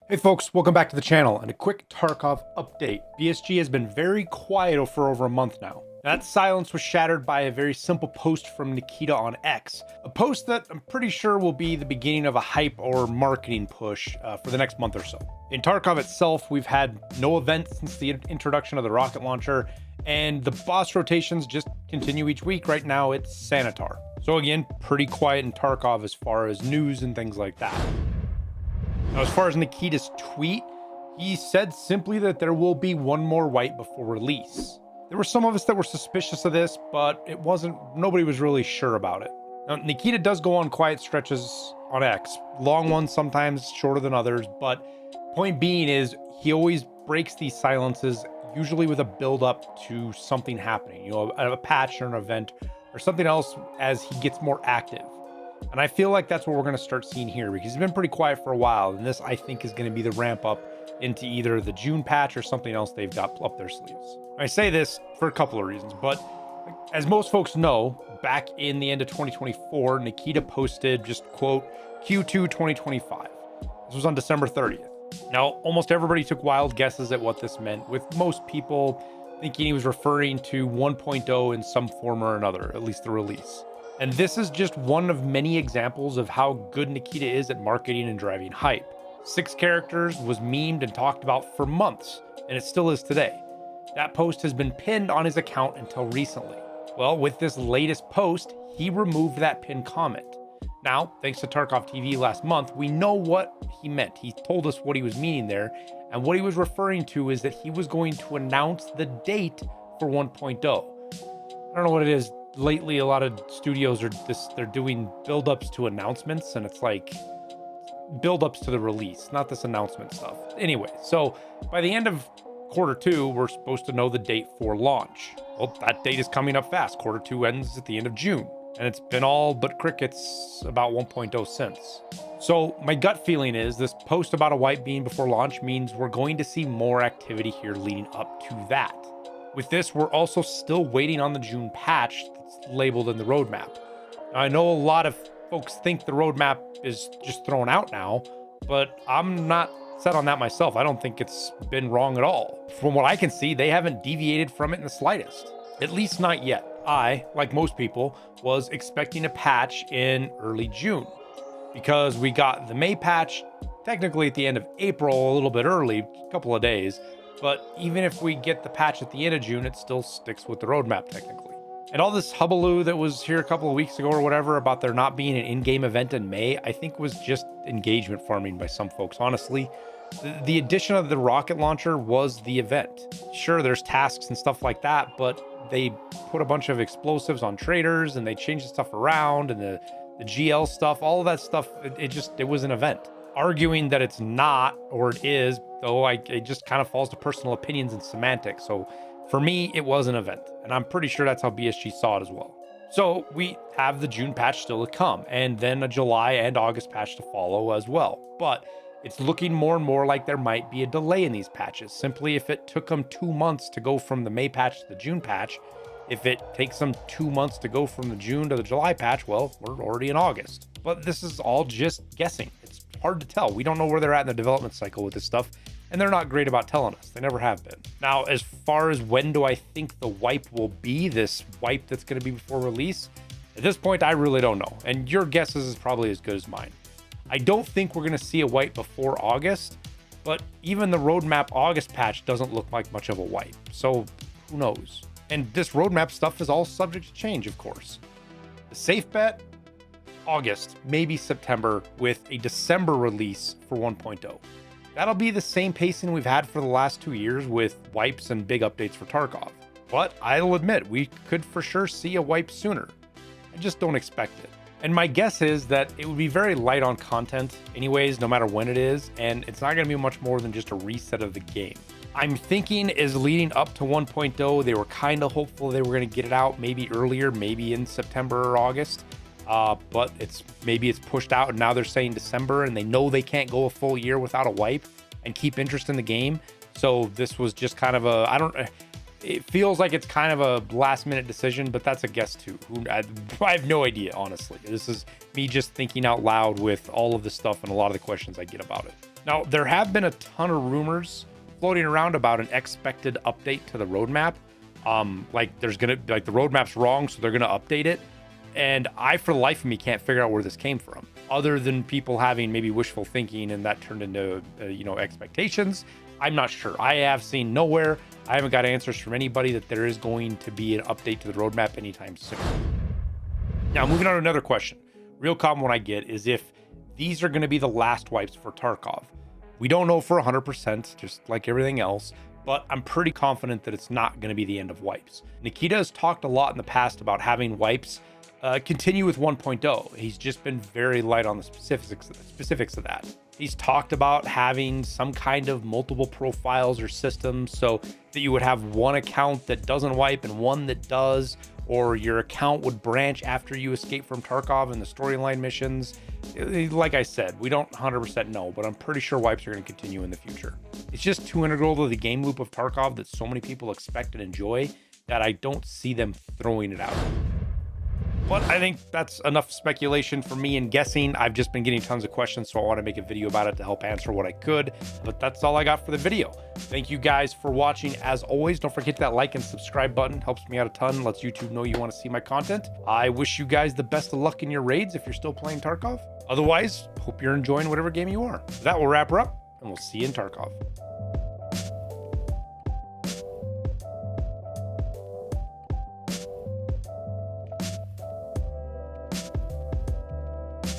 Hey folks, welcome back to the channel and a quick Tarkov update. BSG has been very quiet for over a month now. That silence was shattered by a very simple post from Nikita on X, a post that I'm pretty sure will be the beginning of a hype or marketing push for the next month or so. In Tarkov itself, we've had no event since the introduction of the rocket launcher, and the boss rotations just continue each week. Right now it's Sanitar. So again, pretty quiet in Tarkov as far as news and things like that. Now, as far as Nikita's tweet, he said simply that there will be one more wipe before release. There were some of us that were suspicious of this, but nobody was really sure about it. Now, Nikita does go on quiet stretches on X, long ones, sometimes shorter than others, but point being is he always breaks these silences, usually with a build up to something happening, a patch or an event or something else as he gets more active. And I feel like that's what we're going to start seeing here, because he's been pretty quiet for a while. And this, I think, is going to be the ramp up into either the June patch or something else they've got up their sleeves. I say this for a couple of reasons, but as most folks know, back in the end of 2024, Nikita posted just quote Q2 2025. This was on December 30th. Now, almost everybody took wild guesses at what this meant, with most people thinking he was referring to 1.0 in some form or another, at least the release. And this is just one of many examples of how good Nikita is at marketing and driving hype. 6 characters was memed and talked about for months, and it still is today. That post has been pinned on his account until recently. Well, with this latest post, he removed that pinned comment. Now, thanks to Tarkov TV last month, we know what he meant. He told us what he was meaning there, and what he was referring to is that he was going to announce the date for 1.0. I don't know what it is. Lately, a lot of studios they're doing build-ups to announcements, and it's like build-ups to the release, not this announcement stuff. Anyway, so by the end of Q2, we're supposed to know the date for launch. Well, that date is coming up fast. Q2 ends at the end of June, and it's been all but crickets about 1.0 since. So my gut feeling is this post about a wipe being before launch means we're going to see more activity here leading up to that. With this, we're also still waiting on the June patch that's labeled in the roadmap. Now, I know a lot of folks think the roadmap is just thrown out now, but I'm not set on that myself. I don't think it's been wrong at all. From what I can see, they haven't deviated from it in the slightest, at least not yet. I, like most people, was expecting a patch in early June because we got the May patch technically at the end of April, a little bit early, a couple of days. But even if we get the patch at the end of June, it still sticks with the roadmap technically. And all this hullabaloo that was here a couple of weeks ago or whatever about there not being an in-game event in May, I think was just engagement farming by some folks. Honestly, the addition of the rocket launcher was the event. Sure, there's tasks and stuff like that, but they put a bunch of explosives on traders and they changed the stuff around, and the GL stuff, all of that stuff, it was an event. Arguing that it's not or it is, though, it just kind of falls to personal opinions and semantics. So for me, it was an event, and I'm pretty sure that's how BSG saw it as well. So we have the June patch still to come, and then a July and August patch to follow as well. But it's looking more and more like there might be a delay in these patches. Simply, if it took them 2 months to go from the May patch to the June patch, if it takes them 2 months to go from the June to the July patch, well, we're already in August. But this is all just guessing. It's hard to tell. We don't know where they're at in the development cycle with this stuff, and they're not great about telling us. They never have been. Now, as far as when do I think the wipe will be, this wipe that's going to be before release, at this point, I really don't know. And your guess is probably as good as mine. I don't think we're going to see a wipe before August, but even the roadmap August patch doesn't look like much of a wipe. So who knows? And this roadmap stuff is all subject to change, of course. The safe bet, August, maybe September, with a December release for 1.0. That'll be the same pacing we've had for the last 2 years with wipes and big updates for Tarkov. But I'll admit, we could for sure see a wipe sooner. I just don't expect it. And my guess is that it would be very light on content anyways, no matter when it is, and it's not going to be much more than just a reset of the game. I'm thinking is leading up to 1.0, they were kind of hopeful they were going to get it out maybe earlier, maybe in September or August. But maybe it's pushed out, and now they're saying December, and they know they can't go a full year without a wipe and keep interest in the game. So this was just kind of it feels like it's kind of a last minute decision, but that's a guess too. I have no idea, honestly. This is me just thinking out loud with all of the stuff and a lot of the questions I get about it. Now, there have been a ton of rumors floating around about an expected update to the roadmap. Like the roadmap's wrong, so they're gonna update it. And I, for the life of me, can't figure out where this came from, other than people having maybe wishful thinking and that turned into, expectations. I'm not sure. I have seen nowhere. I haven't got answers from anybody that there is going to be an update to the roadmap anytime soon. Now, moving on to another question. Real common one I get is if these are going to be the last wipes for Tarkov. We don't know for 100%, just like everything else, but I'm pretty confident that it's not going to be the end of wipes. Nikita has talked a lot in the past about having wipes continue with 1.0. He's just been very light on the specifics of that. He's talked about having some kind of multiple profiles or systems so that you would have one account that doesn't wipe and one that does, or your account would branch after you escape from Tarkov in the storyline missions. Like I said, we don't 100% know, but I'm pretty sure wipes are going to continue in the future. It's just too integral to the game loop of Tarkov that so many people expect and enjoy that I don't see them throwing it out. But I think that's enough speculation for me and guessing. I've just been getting tons of questions, so I want to make a video about it to help answer what I could. But that's all I got for the video. Thank you guys for watching. As always, don't forget that like and subscribe button. Helps me out a ton. Lets YouTube know you want to see my content. I wish you guys the best of luck in your raids if you're still playing Tarkov. Otherwise, hope you're enjoying whatever game you are. That will wrap her up, and we'll see you in Tarkov.